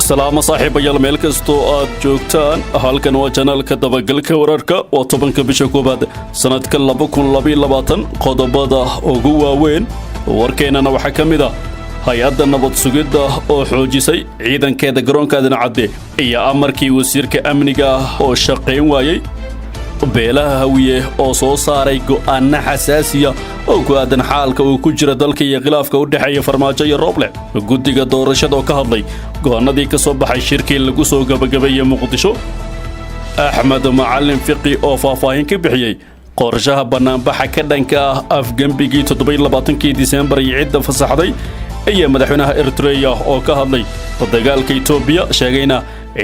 salaamo saaxiibayaal meel kastoo aad joogtaan halkan waa janaalka dabagalka wararka oo 10 bisha koobaad sanadka 2022 qodobada ugu waaweyn warkeenana waxaa ka mid ah hay-adda nabad sugidda oo xoojisay ciidankeeda garoonka Aadan Cadde iyo amarkii wasiirka amniga oo shaqayn waayay beelaha hawiye oo soo saaray go'aano xasaasiya oo ku aadan xaalka uu ku jira dalka iyo khilaafka u dhaxeeya Farmaajo iyo Roble guddiga doorashada oo ka hadlay go'aanadii ka soo baxay shirkii lagu soo gabagabeeyay Muqdisho Axmed Macalin Fiqi oo faahfaahin ka bixiyay qorshaha banaanbaxa ka dhanka ah afgambigii 27 Diseembar iyo cidda fasaxday iyo madaxweynaha Eritrea oo ka hadlay dagaalka Itoobiya sheegayna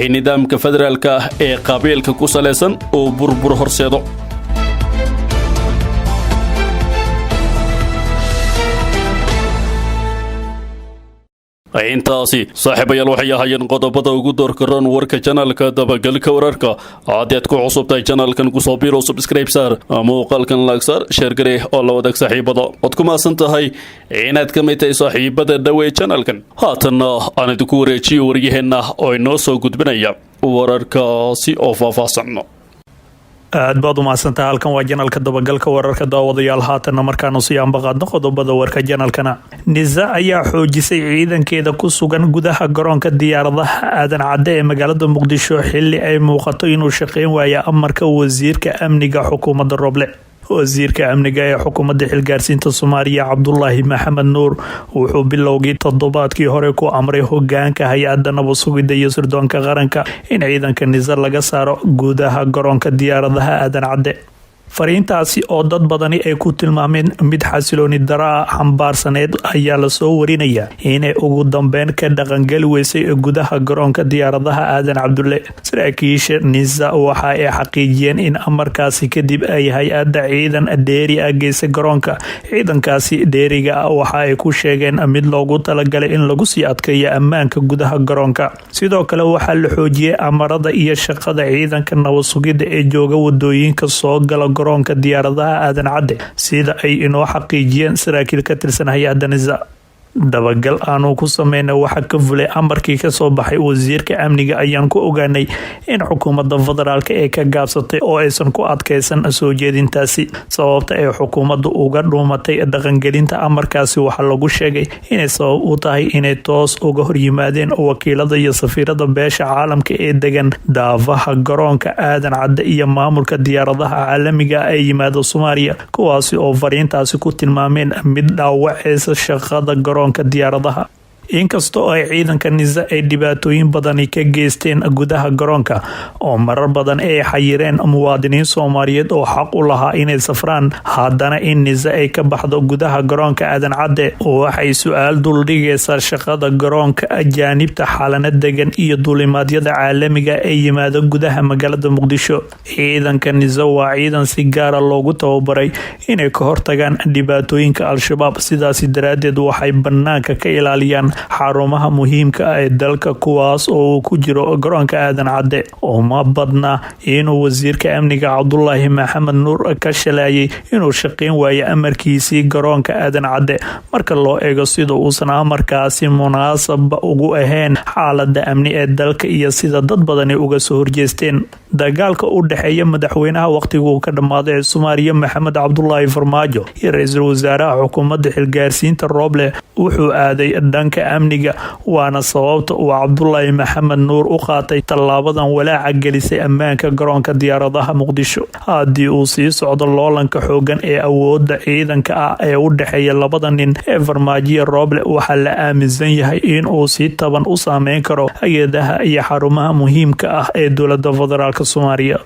in nidaamka federaalka ee qabiilka ku saleysan oo burbur horseedo intaasi saaxiibayaal waxay ahaayeen qodobada ugu doorka roon warka janaalka dabagalka wararka aad ku cusubtahay janaalkan ku soo biiro subscribe saar muuqaalkan like saar share gare oo la wadaag saaxiibada od ku maasan tahay inaad ka mid tahay saaxiibada dhawee janaalkan haatana aan idinku wareejiyo waryaheena oo inoo soo gudbinaya wararkaasi oo faahfaahsan aad baad u mahadsantahay halkan waa janaalka dabagalka wararka daawadayaal haatana markaanu sii ambaqaadno qodobada warka janaalkana nisa ayaa xoojisay ciidankeeda ku sugan gudaha garoonka diyaaradaha Aadan Cadde ee magaalada Muqdisho xilli ay muuqato inuu shaqayn waayo amarka wasiirka amniga xukuumadda Roble wasiirka amniga ee xukuumadda xilgaarsiinta Soomaaliya Cabdullaahi Maxamed Nuur wuxuu bilowgii toddobaadkii hore ku amray hogaanka hay-adda nabad sugidda iyo sirdoonka qaranka in ciidanka nisa laga saaro gudaha garoonka diyaaradaha Aadan Cadde fariintaasi oo dad badani ay ku tilmaameen mid xasilooni daraa xambaarsaneed ayaa la soo warinaya inay ugu dambeyn ka dhaqangali weysay gudaha garoonka diyaaradaha Aadan Cabdulle saraakiisha nisa waxa ay xaqiijiyeen in amarkaasi kadib ay hay-adda ciidan dheeri ah geysay garoonka ciidankaasi dheeriga waxa ay ku sheegeen mid loogu talagalay in lagu sii adkeeyo ammaanka gudaha garoonka sidoo kale waxaa la xoojiyey amarada iyo shaqada ciidanka nabad sugidda ee jooga wadooyinka soo gala garoonka diyaaradaha Aadan Cadde sida ay inoo xaqiijiyeen saraakiil ka tirsan hay-adda nisa dabagal aanu ku sameynay waxa ka fulay amarkii ka soo baxay wasiirka amniga ayaan ku ogaanay in xukuumadda federaalka ee ka gaabsatay oo aysan ku adkeysan soo jeedintaasi sababta ay xukuumaddu uga dhuumatay dhaqangelinta amarkaasi waxa lagu sheegay inay sabab u tahay inay toos uga horyimaadeen wakiilada iyo safiirada beesha caalamka ee degan daafaha garoonka Aadan Cadde iyo maamulka diyaaradaha caalamiga ay yimaado Soomaaliya kuwaasi oo fariintaasi ku tilmaameen mid dhaawacaysa shaqada diyaaradaha inkastoo ay ciidanka nisa ay dhibaatooyin badani ka geysteen gudaha garoonka oo marar badan ay xayireen muwaadiniin Soomaaliyeed oo xaq u lahaa inay safraan haddana in nisa ay ka baxdo gudaha garoonka Aadan Cadde waxay su'aal dul dhigaysaa shaqada garoonka ajaanibta xaalana degan iyo duulimaadyada caalamiga ee yimaada gudaha magaalada Muqdisho ciidanka nisa waa ciidan si gaar ah loogu tababaray inay ka hortagaan dhibaatooyinka al-shabaab sidaas daraadeed waxay banaanka ka ilaaliyaan xarumaha muhiimka ah ee dalka kuwaas oo ku jiro garoonka Aadan Cadde oo ma badna inuu wasiirka amniga Cabdullaahi Maxamed Nuur ka shalaayay inuu shaqayn waayo amarkiisii garoonka Aadan Cadde marka loo eego sida uusan amarkaasi munaasab ugu ahayn xaaladda amni ee dalka iyo sida dad badani uga soo horjeesteen dagaalka u dhaxeeya madaxweynaha waqtigu ka dhamaaday ee Soomaaliya Maxamed Cabdullaahi Farmaajo iyo ra'iisul wasaaraha xukuumadda xilgaarsiinta Roble wuxuu aaday dhanka amniga waana sababta uu Cabdullaahi Maxamed Nuur u qaatay tallaabadan walaaca gelisay ammaanka garoonka diyaaradaha Muqdisho haddii uu sii socdo loolanka xoogan ee awoodda ciidanka ah ee u dhaxeeya labada nin ee Farmaajo Roble waxa la aaminsan yahay in uu si taban u saameyn karo hay'adaha iyo xarumaha muhiimka ah ee dowladda federaalka Soomaaliya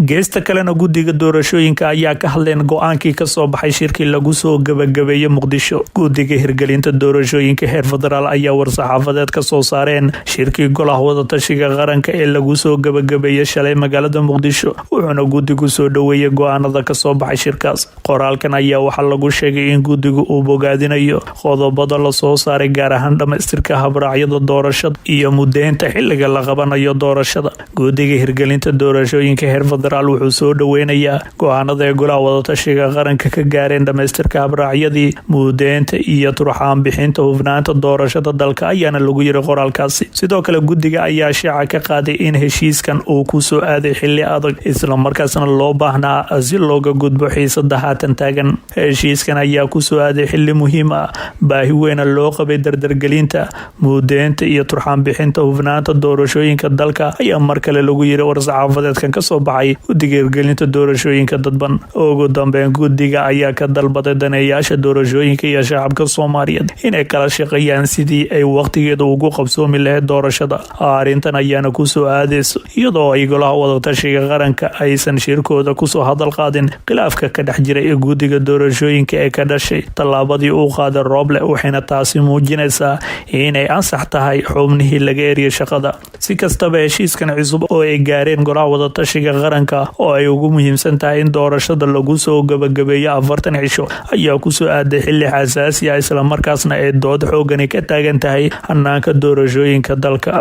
geesta kalena guddiga doorashooyinka ayaa ka hadleen go'aankii ka soo baxay shirkii lagu soo gabagabeeyay Muqdisho guddiga hirgelinta doorashooyinka heer federaal ayaa war-saxaafadeed ka soo saareen shirkii golaha wadatashiga qaranka ee lagu soo gabagabeeyay shalay magaalada Muqdisho wuxuuna guddigu soo dhaweeyay go'aanada ka soo baxay shirkaas qoraalkan ayaa waxaa lagu sheegay in guddigu uu bogaadinayo qodobada la soo saaray gaar ahaan dhamaystirka habraacyada doorashada iyo mudeynta xilliga la qabanayo doorashada guddiga hirgelinta doorashooyinka heer federaal wuxuu soo dhoweynayaa go-aanada ee golaha wadatashiga qaranka ka gaareen dhamaystirka habraacyadii muudeynta iyo turxaan bixinta hufnaanta doorashada dalka ayaana lagu yiri qoraalkaasi. Sidoo kale guddiga ayaa shaaca ka qaaday in heshiiskan uu ku soo aaday xilli adag isla markaasna loo baahnaa si looga gudbo xiisada haatan taagan. Heshiiskan ayaa ku soo aaday xilli muhiim ah, baahi weyn loo qabay dardargelinta muudeynta iyo turxaan bixinta hufnaanta doorashooyinka dalka ayaa mar kale lagu yiri war-saxaafadeedkan kasoo baxay guddiga hirgelinta doorashooyinka dadban. Ugu dambeyn guddiga ayaa ka dalbaday daneeyaasha doorashooyinka iyo shacabka Soomaaliyeed inay kala shaqeeyaan sidii ay waqtigeeda ugu qabsoomi lahayd doorashada. Arrintan ayaana ku soo aadayso iyadoo ay golaha wadatashiga qaranka aysan shirkooda kusoo hadal qaadin khilaafka ka dhex jira ee guddiga doorashooyinka ee ka dhashay tallaabadii uu qaaday Roble, waxayna taasi muujinaysaa inay ansax tahay xubnihii laga eriyay shaqada. Si kastaba heshiiskan cusub oo ay gaareen golaha wadatashiga qaranka oo ay ugu muhiimsan tahay in doorashada lagu soo gabagabeeyo 40 cisho ayaa ku soo aaday xilli xasaasi ah isla markaasna ay dood xoogani ka taagan tahay hanaanka doorashooyinka dalka.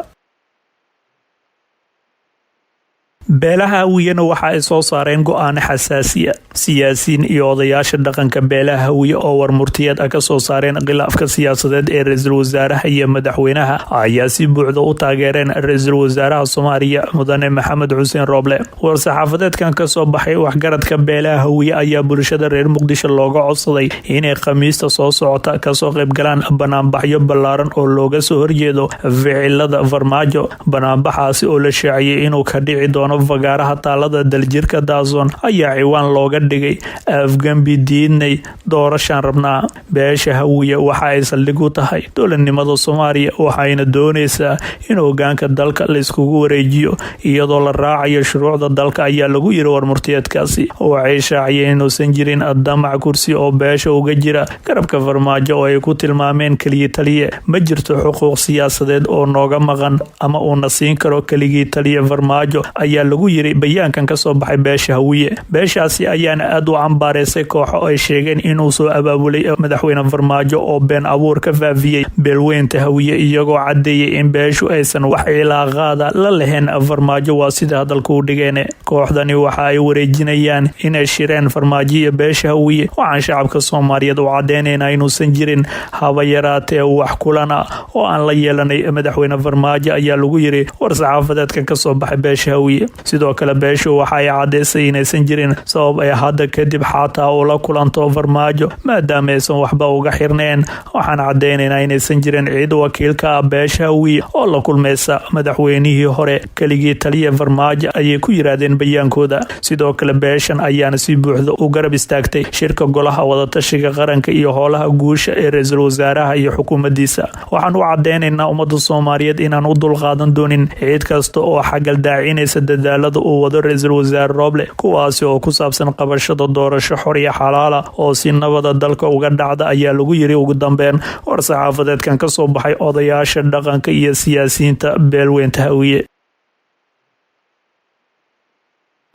beelaha hawiyana waxa ay soo saareen go'aano xasaasiya. Siyaasiyiin iyo odayaasha dhaqanka beelaha hawiye oo warmurtiyeed ka soo saareen khilaafka siyaasadeed ee ra'iisul wasaaraha iyo madaxweynaha ayaa si buuxda u taageereen ra'iisul wasaaraha Soomaaliya Mudane Maxamed Xuseen Roble. War-saxaafadeedkan ka soo baxay waxgaradka beelaha hawiye ayaa bulshada reer Muqdisho looga codsaday inay Khamiista soo socota ka soo qayb galaan banaanbaxyo ballaaran oo looga soo horjeedo ficilada farmaajo. Banaanbaxaasi oo la shaaciyay inuu ka dhici doono fagaaraha taalada daljirka Daason ayaa ciwaan looga dhigay afgambi diidnay doorashaan rabnaa. Beesha hawiye waxa ay saldhig u tahay dowladnimada Soomaaliya waxayna doonaysaa in hoggaanka dalka la iskugu wareejiyo iyadoo la raacayo shuruucda dalka ayaa lagu yiri warmurtiyeedkaasi. Waxay shaaciyeen inuusan jirin damac kursi oo beesha uga jira garabka farmaajo oo ay ku tilmaameen kaliya taliye. Ma jirto xuquuq siyaasadeed oo nooga maqan ama uu nasiin karo kaliya taliye farmaajo ayaa lagu yiri bayaankan ka soo baxay beesha hawiye. Beeshaasi ayaana aad u cambaareysay kooxo ay sheegeen inuu soo abaabulay madaxweyne farmaajo oo been abuur ka faafiyay beelweynta hawiye iyagoo cadeeyay in beeshu aysan wax cilaaqaada la lahayn farmaajo. Waa sida hadalku u dhigeen. Kooxdani waxa ay wareejinayaan inay shireen farmaajo iyo beesha hawiye. Waxaan shacabka Soomaaliyeed u cadeynaynaa inuusan jirin haba yaraatee wax kulana oo aan la yeelanay madaxweyne farmaajo ayaa lagu yiri war-saxaafadeedkan ka soo baxay beesha hawiye. Sidoo kale beeshu waxa ay cadeysay inaysan jirin sabab ay hadda kadib xataa ula kulanto farmaajo maadaama aysan waxba uga xirneen. Waxaan cadeynaynaa inaysan jirin cid wakiilka ah beesha hawiye oo la kulmaysa madaxweynihii hore kaligii taliye farmaajo ayay ku yiraahdeen bayaankooda. Sidoo kale beeshan ayaana si buuxda u garab istaagtay shirka golaha wadatashiga qaranka iyo howlaha guusha ee ra'iisul wasaaraha iyo xukuumaddiisa. Waxaan u cadeynaynaa ummadda Soomaaliyeed inaan u dulqaadan doonin cid kasta oo xagal daacinaysa dadaalada uu wado ra'iisul wasaare Roble kuwaasi oo ku saabsan qabashada doorasho xor iyo xalaal ah oo si nabada dalka uga dhacda ayaa lagu yiri. Ugu dambeyn war-saxaafadeedkan ka soo baxay odayaasha dhaqanka iyo siyaasiyiinta beelweynta hawiye.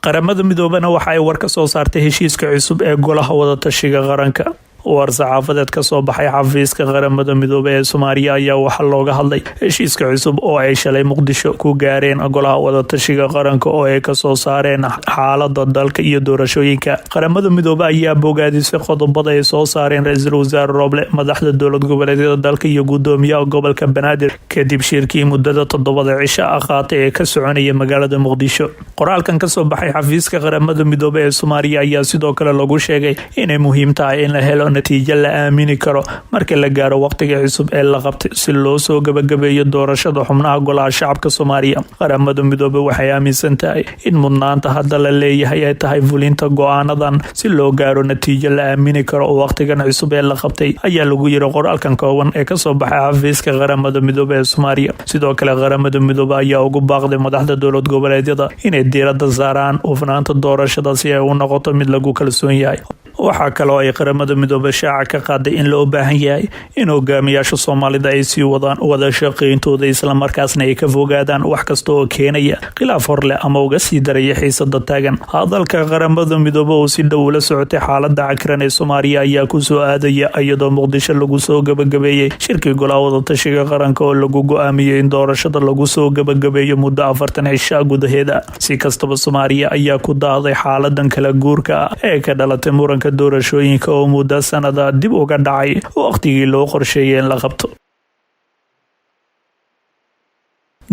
Qaramada Midoobana waxa ay war ka soo saartay heshiiska cusub ee golaha wadatashiga qaranka. war-saxaafadeed ka soo baxay xafiiska qaramada midoobay ee Soomaaliya ayaa waxa looga hadlay heshiiska cusub oo ay shalay Muqdisho ku gaareen golaha wadatashiga qaranka oo ay ka soo saareen xaaladda dalka iyo doorashooyinka. Qaramada midoobay ayaa bogaadisay qodobada ay soo saareen ra'iisul wasaare Roble, madaxda dowlad goboleedyada dalka iyo gudoomiyaha gobolka Banaadir kadib shirkii muddada 7 cisho qaatay ee ka soconaya magaalada Muqdisho. Qoraalkan ka soo baxay xafiiska qaramada midoobay ee Soomaaliya ayaa sidoo kale lagu sheegay inay muhiim tahay in la helo natiijo la aamini karo marka la gaaro waqtiga cusub ee la qabtay si loo soo gabagabeeyo doorashada xubnaha golaha shacabka Soomaaliya. Qaramada midoobay waxay aaminsan tahay in mudnaanta hadda la leeyahay ay tahay fulinta go'aanadan si loo gaaro natiijo la aamini karo waqtigan cusub ee la qabtay ayaa lagu yiri qoraalkan kooban ee ka soo baxay xafiiska qaramada midoobay ee Soomaaliya. Sidoo kale qaramada midoobay ayaa ugu baaqday madaxda dowlad goboleedyada inay diiradda saaraan hufnaanta doorashada si ay u noqoto mid lagu kalsoon yahay. waxaa kaloo ay qaramada midoobay shaaca ka qaaday in loo baahan yahay in hogaamiyaasha soomaalida ay sii wadaan wada shaqayntooda islamarkaasna ay ka fogaadaan wax kasta oo keenaya khilaaf horleh ama uga sii daraya xiisada taagan. hadalka qaramada midoobe oo si dhow ula socotay xaalada cakiran ee Soomaaliya ayaa ku soo aadaya iyadoo Muqdisho lagu soo gabagabeeyay shirkii golaha wadatashiga qaranka oo lagu go'aamiyay in doorashada lagu soo gabagabeeyo muddo 40 cisho gudaheeda. si kastaba Soomaaliya ayaa ku daaday xaaladan kala guurka ee ka dhalatay muranka doorashooyinka oo muddo sanada dib uga dhacay waqtigii loo qorsheeyay in la qabto.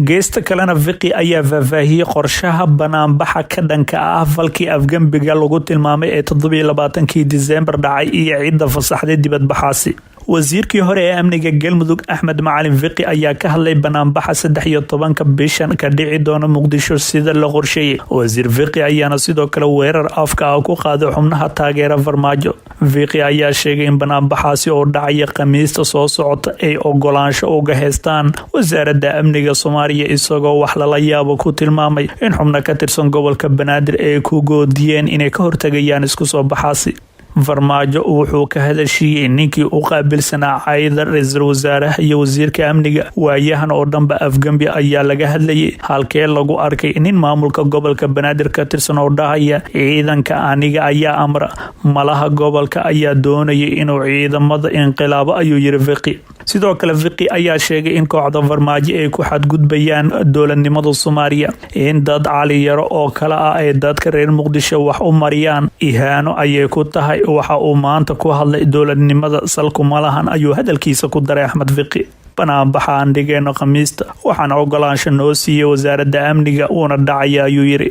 geesta kalena Fiqi ayaa faahfaahiyay qorshaha banaanbaxa ka dhanka ah falkii afgambiga lagu tilmaamay ee 27 Diseembar dhacay iyo cidda fasaxday dibadbaxaasi. wasiirkii hore ee amniga Galmudug Axmed Macalin Fiqi ayaa ka hadlay banaanbaxa 13 bishan ka dhici doona Muqdisho sida la qorsheeyay. wasiir Fiqi ayaana sidoo kale weerar afka ah ku qaaday xubnaha taageera Farmaajo. Fiqi ayaa sheegay in banaanbaxaasi oo dhacaya Khamiista soo socota ay ogolaansho uga haystaan wasaaradda amniga Soomaaliya isagoo wax lala yaabo ku tilmaamay in xubno ka tirsan gobolka Banaadir ay ku goodiyeen inay ka hortagayaan isku soo baxaasi. Farmaajo wuxuu ka hadashiyay ninkii u qaabilsanaa cayda ra'iisul wasaaraha iyo wasiirka amniga waayahan oo dhanba afgambi ayaa laga hadlayay halkee lagu arkay nin maamulka gobolka Banaadir ka tirsan oo dhahaya ciidanka aniga ayaa amra malaha gobolka ayaa doonayay inuu ciidamada inqilaabo ayuu yiri Fiqi. sidoo kale Fiqi ayaa sheegay in kooxda Farmaajo ay ku xadgudbayaan dowladnimada Soomaaliya in dad caliyaro oo kala ah ay dadka reer Muqdisho wax u mariyaan ihaano ayay ku tahay waxa uu maanta ku hadlay dowladnimada salku malahan ayuu hadalkiisa ku daray Axmed Fiqi. banaanbaxa andhigeeno Khamiista waxaana ogolaansho noo siiyay wasaaradda amniga uuna dhacaya ayuu yiri.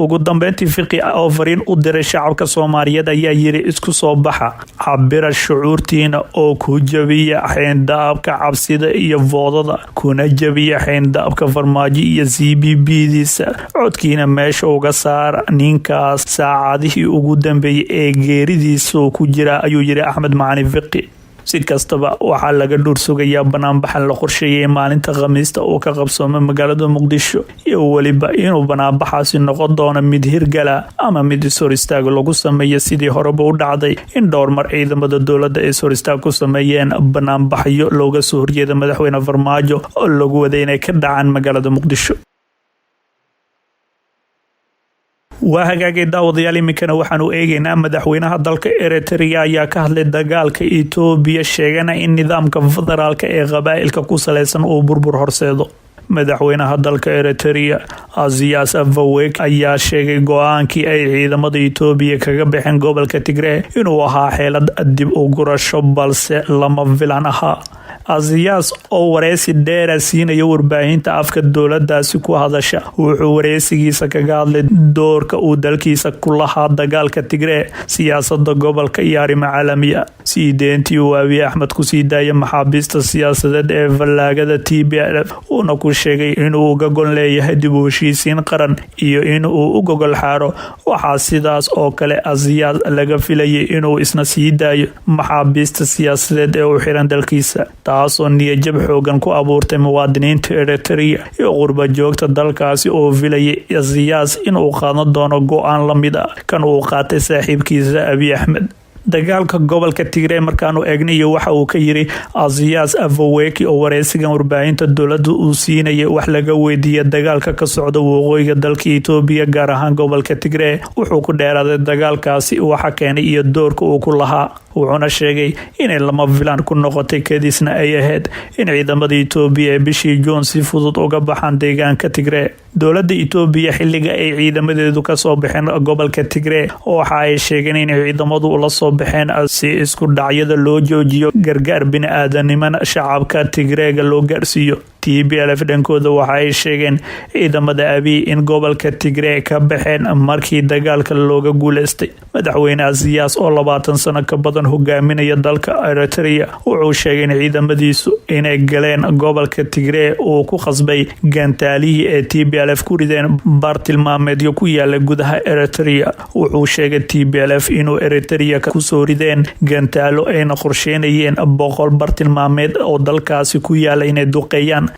ugu dambeyntii Fiqi oo fariin u diray shacabka Soomaaliyeed ayaa yiri isku soo baxa cabira shucuurtiina oo ku jabiya xeyndaabka cabsida iyo voodada kuna jabiya xeyndaabka Farmaajo iyo CBB-diisa codkiina meesha uga saar ninkaas saacadihii ugu dambeeyay ee geeridiisa ku jira ayuu yiri Axmed Macalin Fiqi. si kastaba waxaa laga dhur sugayaa banaanbaxan la qorsheeyay maalinta Khamiista oo ka qabsoomay magaalada Muqdisho iyo waliba inuu banaanbaxaasi noqon doono mid hirgala ama mid soo istaag lagu sameeyo sidii horeba u dhacday in dhowr mar ciidamada dowladda ay soo istaag ku sameeyeen banaanbaxyo looga soo horjeeda madaxweyne Farmaajo oo lagu waday inay ka dhacaan magaalada Muqdisho. waa hagaagay daawadayaal iminkana waxaanu eegaynaa madaxweynaha dalka Eritrea ayaa ka hadlay dagaalka Itoobiya sheegana in nidaamka federaalka ee qabaa'ilka ku saleysan uu burbur horseedo. madaxweynaha dalka Eritrea Azias Afwerki ayaa sheegay go'aankii ay ciidamada Itoobiya kaga baxeen gobolka Tigray inuu ahaa xeelad dib u gurasho balse lama filan ahaa. Azias oo wareysi dheer siinaya warbaahinta afka dowladdaasi ku hadasha wuxuu wareysigiisa kaga hadlay doorka uu dalkiisa ku lahaa dagaalka Tigray siyaasadda gobolka iyo arrimaha caalamiga. siideyntii uu Abiy Ahmed ku sii daayay maxaabiista siyaasadeed ee fallaagada TPLF uuna ku sheegay inuu uga gol leeyahay dib u heshiisiin qaran iyo inuu u gogol xaaro. waxaa sidaas oo kale Azias laga filayay inuu isna sii daayo maxaabiista siyaasadeed ee u xiran dalkiisa taasoo niyad-jab xoogan ku abuurtay muwaadiniinta Eritrea iyo qurba joogta dalkaasi oo filayay Azias inuu qaadan doono go'aan la mid ah kan uu qaatay saaxiibkiisa Abiy Ahmed. dagaalka gobolka Tigray markaanu eegnay waxa uu ka yiri Azias Afwerki oo wareysigan warbaahinta dowladda uu siinayay wax laga weydiiyay dagaalka ka socda waqooyiga dalka Itoobiya gaar ahaan gobolka Tigray wuxuu ku dheeraaday dagaalkaasi waxa keenay iyo doorka uu ku lahaa. wuxuuna sheegay inay lama filaan ku noqotay kadisna ay ahayd in ciidamada Itoobiya ee bishii Juun si fudud uga baxaan deegaanka Tigray. dowladda Itoobiya xilliga ay ciidamadeedu ka soo baxeen gobolka Tigray waxa ay sheegeen in ciidamadu la soo baxeen si isku dhacyada loo joojiyo gargaar bini'aadanimada shacabka Tigrayga loo gaarsiiyo. TPLF dhankooda waxa ay sheegeen ciidamada Abiy in gobolka Tigray ka baxeen markii dagaalka looga guuleystay. madaxweyne Azias oo 20 sano ka badan hogaaminaya dalka Eritrea wuxuu sheegay in ciidamadiisu inay galeen gobolka Tigray oo ku qasbay gantaalihii ee TPLF ku rideen bartilmaameedyo ku yaala gudaha Eritrea. wuxuu sheegay TPLF inuu Eritrea ku soo rideen gantaalo ayna qorsheynayeen 100 bartilmaameed oo dalkaasi ku yaala inay duqeeyaan.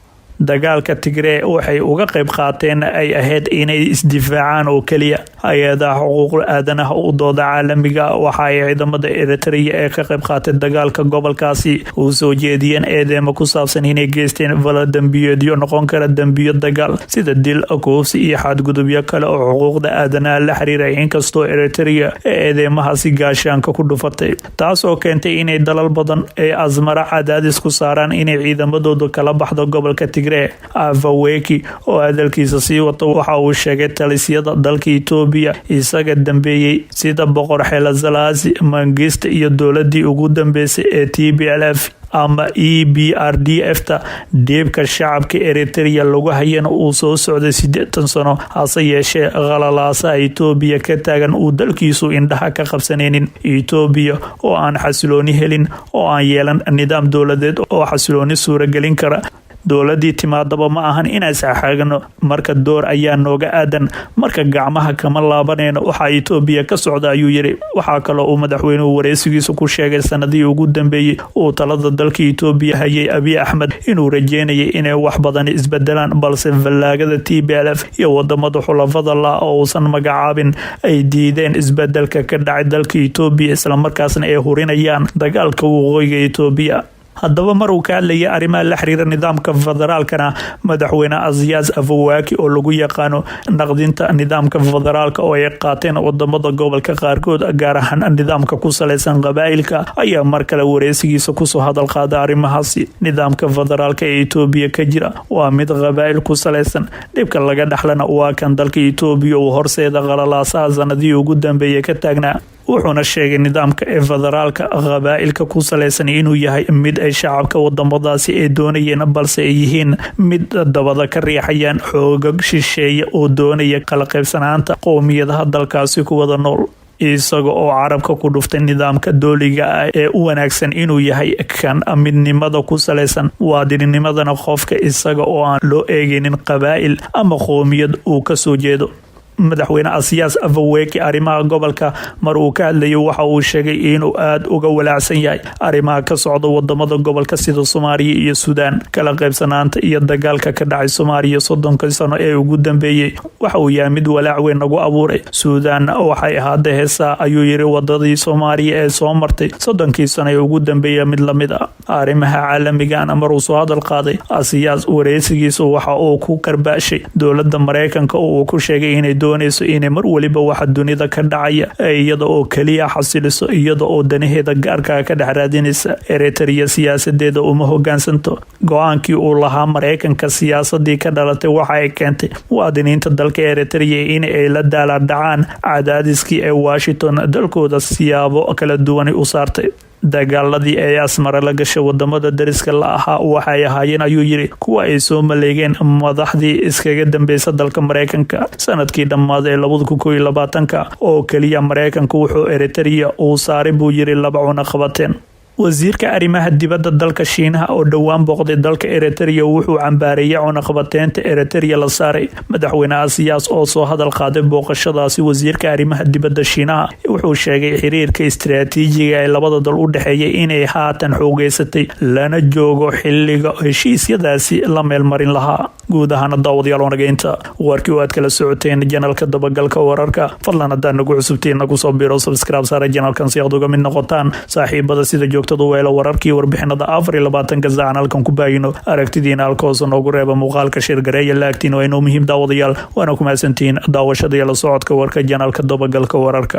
dagaalka Tigray waxay uga qayb qaateen ay ahayd inay isdifaacaan oo kaliya. Hay-adaha xuquuqda aadanaha u dooda caalamiga waxa ay ciidamada Eritrea ee ka qayb qaatay dagaalka gobolkaasi u soo jeediyeen eedeymo ku saabsan inay geysteen dambiyeedyo noqon kara dambiyo dagaal sida dil, kufsi iyo xadgudubyo kale oo xuquuqda aadanaha la xiriira, inkastoo Eritrea eedeymahaasi gaashaanka ku dhufatay, taasoo keentay inay dalal badan ee Asmara cadaadis ku saaraan inay ciidamadooda kala baxdo gobolka Tigray. Afwerki oo hadalkiisa sii wata waxa uu sheegay talisyada dalka Itoobiya isaga dambeeyay sida boqor Haile Selassie Mengistu iyo dowladii ugu dambeysay ee TPLF ama EPRDF-ta deebka shacabka Eritrea lagu hayana uu soo socday 80 sano, hase yeeshee qalalaasaha Itoobiya ka taagan uu dalkiisu indhaha ka qabsanaynin. Itoobiya oo aan xasilooni helin, oo aan yeelan nidaam dowladeed oo xasilooni suuragelin kara, dowladii timaadaba ma ahan inay saxaagno, marka door ayaa nooga aadan, marka gacmaha kama laabanayno waxa Itoobiya ka socda, ayuu yiri. Waxaa kaloo uu madaxweynuhu wareysigiisa ku sheegay sanadii ugu dambeeyay uu talada dalka Itoobiya hayay Abiy Ahmed inuu rajeynayay inay wax badan isbedelaan, balse fallaagada TPLF iyo wadamada xulafada la oo uusan magacaabin ay diideen isbedelka ka dhacay dalka Itoobiya, isla markaasna ay hurinayaan dagaalka waqooyiga Itoobiya. haddaba mar uu ka hadlayay arrimaha la xiriira nidaamka federaalkana madaxweyne Aziz Afwerki oo lagu yaqaano naqdinta nidaamka federaalka oo ay qaateen wadamada gobolka qaarkood gaar ahaan nidaamka ku saleysan qabaa'ilka ayaa mar kale wareysigiisa ku soo hadal qaaday arrimahaasi. Nidaamka federaalka ee Itoobiya ka jira waa mid qabaa'il ku saleysan, dhibka laga dhaxlana waa kan dalka Itoobiya uu horseeda qalalaasaha sanadii ugu dambeeyay ka taagnaa. wuxuuna sheegay nidaamka ee federaalka qabaa'ilka ku saleysan inuu yahay mid ay shacabka wadamadaasi ay doonayeen, balse ay yihiin mid dabada ka riixayaan xoogag shisheeye oo doonaya kala qaybsanaanta qowmiyadaha dalkaasi ku wada nool, isaga oo carabka ku dhuftay nidaamka dooliga ah ee u wanaagsan inuu yahay kan midnimada ku saleysan waadinimadana qofka isaga oo aan loo eegaynin qabaa'il ama qowmiyad uu ka soo jeedo. madaxweyne Aziz Afwerki arrimaha gobolka mar uu ka hadlayay waxa uu sheegay inuu aad uga walaacsan yahay arrimaha ka socda wadamada gobolka sida Soomaaliya iyo Suudaan, kala qaybsanaanta iyo dagaalka ka dhacay Soomaaliya 30 sano ee ugu dambeeyay waxa uu yahay mid walaac weyn nagu abuuray. Suudaan waxay ahayd heesa ayuu yiri wadadii Soomaaliya ee soo martay 30 sano ee ugu dambeeyay mid lamid ah. arrimaha caalamiga ah mar uu soo hadal qaaday Aziz wareysigiisa waxa uu ku karbaashay dowladda Mareykanka oo uu ku sheegay inay doonayso inay mar waliba waxa dunida ka dhacaya iyada oo kaliya xasiliso, iyada oo danaheeda gaarka ka dhex raadinaysa. Eritrea siyaasadeeda uma hoggaansanto go'aankii uu lahaa Mareykanka. Siyaasadii ka dhalatay waxa ay keentay muwaadiniinta dalka Eritrea in ay la daaladhacaan cadaadiskii ee Washington dalkooda siyaabo kala duwan u saartay. dagaaladii ay Asmara la gashay wadamada dariska la ahaa waxay ahaayeen ayuu yiri kuwa ay soo maleegeen madaxdii iskaga dambeysay dalka Mareykanka sanadkii dhammaad ee 2021 oo kaliya Mareykanka wuxuu Eritrea uu saaray buu yiri 2 cunaqabateen. wasiirka arrimaha dibadda dalka Shiinaha oo dhawaan booqday dalka Eritrea wuxuu cambaareeyay cunaqabateynta Eritrea la saaray. madaxweyne Aziz oo soo hadal qaaday booqashadaasi wasiirka arrimaha dibadda Shiinaha wuxuu sheegay xiriirka istiraatiijiga ee labada dal u dhaxeeyay inay haatan xoogeysatay lana joogo xilliga heshiisyadaasi la meelmarin lahaa. guud ahaan daawadayaal wanageynta warkii oo aad kala socoteen janalka dabagalka wararka, fadlan haddaad nagu cusubtiin nagu soo biro subscribe saara janalkan si aad uga mid noqotaan saaxiibada sida joogtada weelo wararkii warbixinada 24 saacan halkan ku baahino. aragtidiina halkaas noogu reeba muuqaalka shir gareeya laagtiin waa inuu muhiim daawadayaal waana ku mahadsantiin daawashada iyo la socodka warka janalka dabagalka wararka.